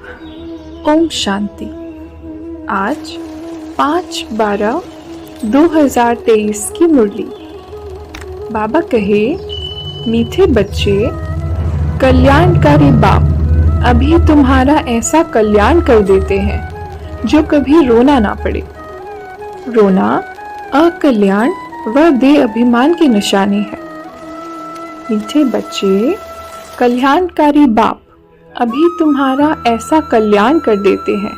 ओम शांति। आज 5/12/2023 की मुरली। बाबा कहे, मीठे बच्चे, कल्याणकारी बाप अभी तुम्हारा ऐसा कल्याण कर देते हैं जो कभी रोना ना पड़े। रोना अकल्याण व देह अभिमान की निशानी है। मीठे बच्चे, कल्याणकारी बाप अभी तुम्हारा ऐसा कल्याण कर देते हैं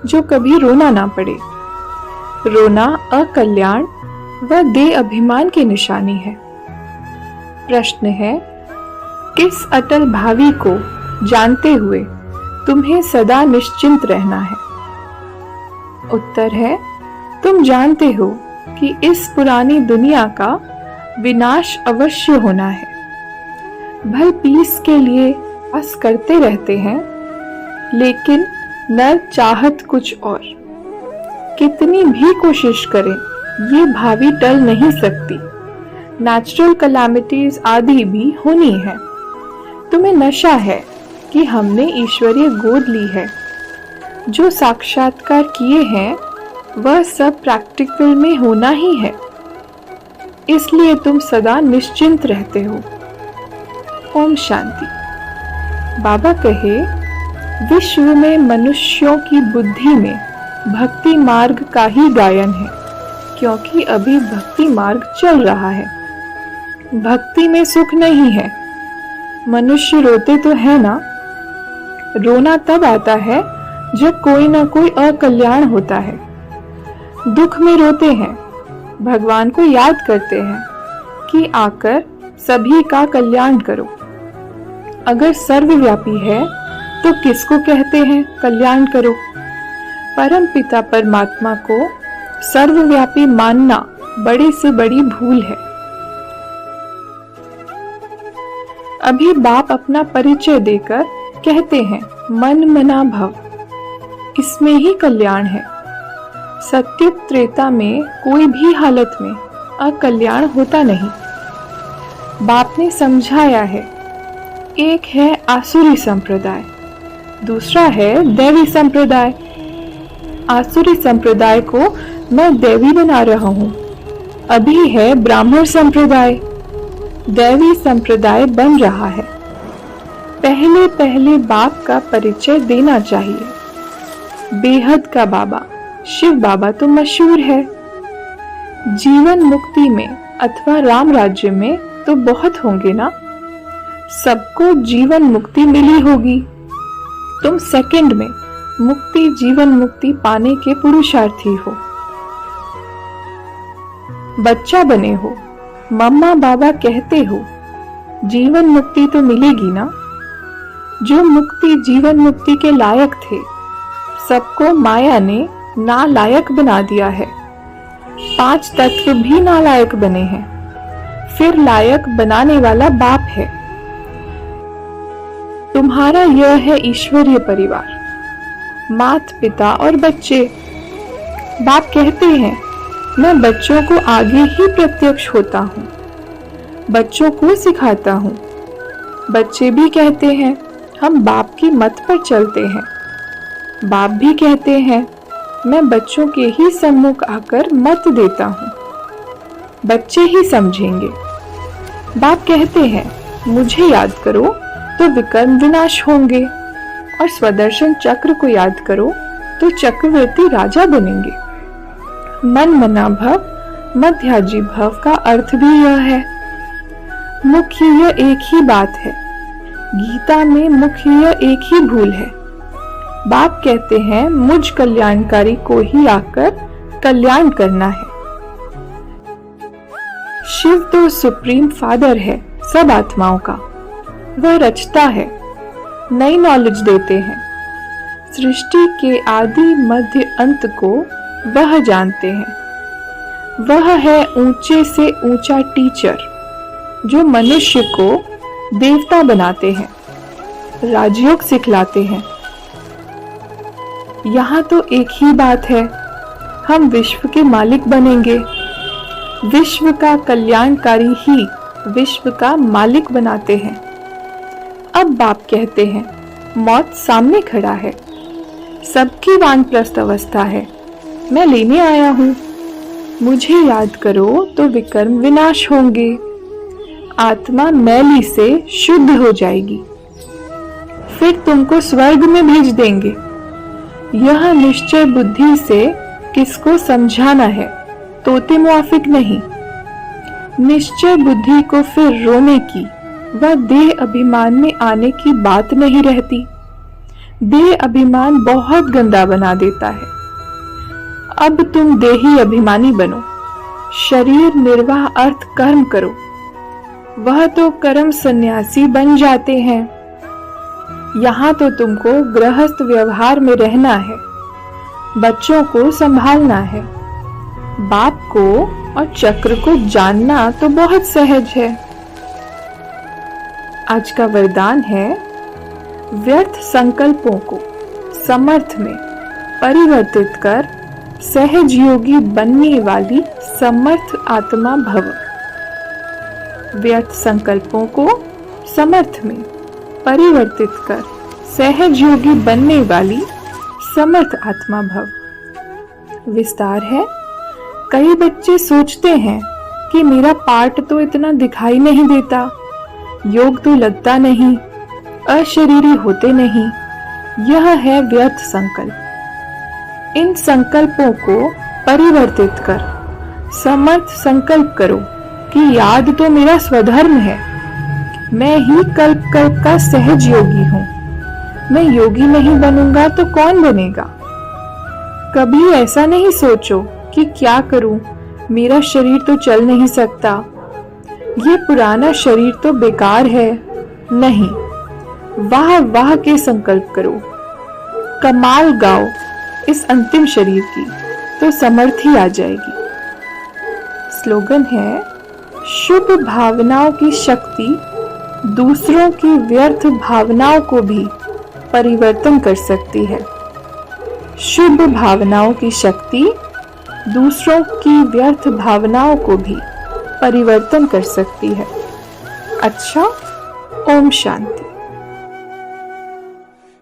जो कभी रोना ना पड़े। रोना अकल्याण व देह अभिमान की निशानी है। प्रश्न है, किस अटल भावी को जानते हुए तुम्हें सदा निश्चिंत रहना है? उत्तर है, तुम जानते हो कि इस पुरानी दुनिया का विनाश अवश्य होना है। भल पीस के लिए आस करते रहते हैं, लेकिन नर चाहत कुछ और। कितनी भी कोशिश करें, ये भावी टल नहीं सकती। नेचुरल कैलामिटीज आदि भी होनी है। तुम्हें नशा है कि हमने ईश्वरीय गोद ली है। जो साक्षात्कार किए हैं वह सब प्रैक्टिकल में होना ही है, इसलिए तुम सदा निश्चिंत रहते हो। ओम शांति। बाबा कहे, विश्व में मनुष्यों की बुद्धि में भक्ति मार्ग का ही गायन है, क्योंकि अभी भक्ति मार्ग चल रहा है। भक्ति में सुख नहीं है। मनुष्य रोते तो है ना। रोना तब आता है जब कोई ना कोई अकल्याण होता है। दुख में रोते हैं, भगवान को याद करते हैं कि आकर सभी का कल्याण करो। अगर सर्वव्यापी है तो किसको कहते हैं कल्याण करो? परम पिता परमात्मा को सर्वव्यापी मानना बड़ी से बड़ी भूल है। अभी बाप अपना परिचय देकर कहते हैं, मन मना भव, इसमें ही कल्याण है। सत्युग त्रेता में कोई भी हालत में अकल्याण होता नहीं। बाप ने समझाया है, एक है आसुरी संप्रदाय, दूसरा है दैवी संप्रदाय। आसुरी संप्रदाय को मैं दैवी बना रहा हूँ। अभी है ब्राह्मण संप्रदाय, दैवी संप्रदाय बन रहा है। पहले पहले बाप का परिचय देना चाहिए। बेहद का बाबा शिव बाबा तो मशहूर है। जीवन मुक्ति में अथवा राम राज्य में तो बहुत होंगे ना। सबको जीवन मुक्ति मिली होगी। तुम सेकंड में मुक्ति जीवन मुक्ति पाने के पुरुषार्थी हो। बच्चा बने हो, मम्मा बाबा कहते हो जीवन मुक्ति तो मिलेगी ना। जो मुक्ति जीवन मुक्ति के लायक थे, सबको माया ने नालायक बना दिया है। 5 तत्व भी नालायक बने हैं, फिर लायक बनाने वाला बाप है। तुम्हारा यह है ईश्वरीय परिवार, माता पिता और बच्चे। बाप कहते हैं, मैं बच्चों को आगे ही प्रत्यक्ष होता हूँ, बच्चों को सिखाता हूँ। बच्चे भी कहते हैं, हम बाप की मत पर चलते हैं। बाप भी कहते हैं, मैं बच्चों के ही सम्मुख आकर मत देता हूँ, बच्चे ही समझेंगे। बाप कहते हैं, मुझे याद करो तो विकर्म विनाश होंगे, और स्वदर्शन चक्र को याद करो तो चक्रवर्ती राजा बनेंगे। मन मना भव, मध्याजी भव का अर्थ भी यह है। मुख्य यह एक ही बात है। गीता में मुख्य यह एक ही भूल है। बाप कहते हैं, मुझ कल्याणकारी को ही आकर कल्याण करना है। शिव तो सुप्रीम फादर है सब आत्माओं का। वह रचता है, नई नॉलेज देते हैं। सृष्टि के आदि मध्य अंत को वह जानते हैं। वह है ऊंचे से ऊंचा टीचर, जो मनुष्य को देवता बनाते हैं, राजयोग सिखलाते हैं। यहाँ तो एक ही बात है, हम विश्व के मालिक बनेंगे। विश्व का कल्याणकारी ही विश्व का मालिक बनाते हैं। अब बाप कहते हैं, मौत सामने खड़ा है। सबकी वानप्रस्थ अवस्था है। मैं लेने आया हूँ। मुझे याद करो तो विकर्म विनाश होंगे। आत्मा मैली से शुद्ध हो जाएगी। फिर तुमको स्वर्ग में भेज देंगे। यह निश्चय बुद्धि से किसको समझाना है, तोते मुआफिक नहीं। निश्चय बुद्धि को फिर रोने की व देह अभिमान में आने की बात नहीं रहती। देह अभिमान बहुत गंदा बना देता है। अब तुम देही अभिमानी बनो। शरीर निर्वाह अर्थ कर्म करो। वह तो कर्म सन्यासी बन जाते हैं। यहाँ तो तुमको गृहस्थ व्यवहार में रहना है। बच्चों को संभालना है। बाप को और चक्र को जानना तो बहुत सहज है। आज का वरदान है, व्यर्थ संकल्पों को समर्थ में परिवर्तित कर सहज योगी बनने वाली समर्थ आत्मा भव। व्यर्थ संकल्पों को समर्थ में परिवर्तित कर सहज योगी बनने वाली समर्थ आत्मा भव। विस्तार है, कई बच्चे सोचते हैं कि मेरा पाठ तो इतना दिखाई नहीं देता, योग तो लगता नहीं, अशरीरी होते नहीं। यह है व्यर्थ संकल्प। इन संकल्पों को परिवर्तित कर समर्थ संकल्प करो कि याद तो मेरा स्वधर्म है। मैं ही कल्प कल्प का सहज योगी हूँ। मैं योगी नहीं बनूंगा तो कौन बनेगा। कभी ऐसा नहीं सोचो कि क्या करूं, मेरा शरीर तो चल नहीं सकता, ये पुराना शरीर तो बेकार है। नहीं, वाह वाह के संकल्प करो। कमाल गाओ इस अंतिम शरीर की, तो समर्थी आ जाएगी। स्लोगन है, शुभ भावनाओं की शक्ति दूसरों की व्यर्थ भावनाओं को भी परिवर्तन कर सकती है। शुभ भावनाओं की शक्ति दूसरों की व्यर्थ भावनाओं को भी परिवर्तन कर सकती है। अच्छा, ओम शांति।